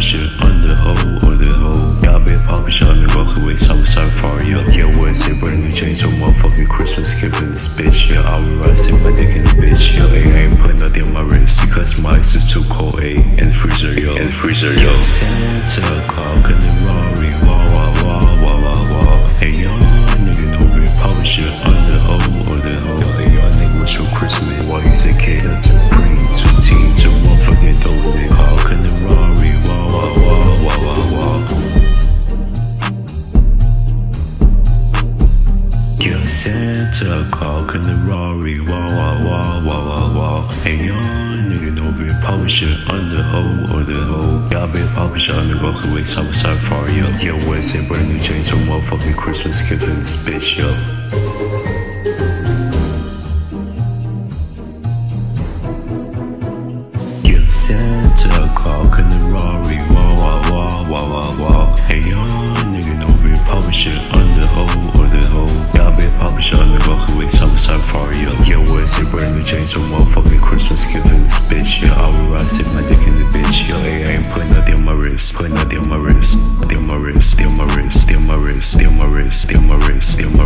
poppin' shit on the hoe. Y'all been poppin' shit on the rock away, so I'm sorry for yo. Yeah, what say brand new change, so motherfucking Christmas gift in this bitch. Yeah, I will rise, take my dick in the bitch. Yo, I ain't putting nothing on my wrist because my ice is too cold, ayy. And the freezer, yo. Santa Claus in the Rari, wah wah wah wah wah wah. Hey young nigga, no been poppin' shit on the hoe. Yo, hey young nigga, what's your Christmas? Why you say cater to pre, to teen, to motherfucking dope nigga? Hawk in the Rari, wah wah wah wah wah wah. Yeah, Santa Claus in the Rari, wah wah wah wah wah wah. Hey young nigga, no been poppin' shit on the hoe. Y'all been poppin' shit on the rock away, so I'm sorry for yo. Yeah, what say brand new change, so motherfucking Christmas gift in this bitch, yo. Santa Claus in the Rari, wah wah wah wah wah wah. Hey young nigga, no been poppin' shit on the hoe. Y'all been poppin' shit on the rock away, so I'm sorry for yo. Yeah, what say brand new change, so motherfucking Christmas gift in this bitch. Yeah, I will rise, take my dick in the bitch. Yo, I ain't putting nothing on my wrist, putting nothing on my wrist, nothing on my wrist, still my wrist, still my wrist, still my wrist, still my wrist, still my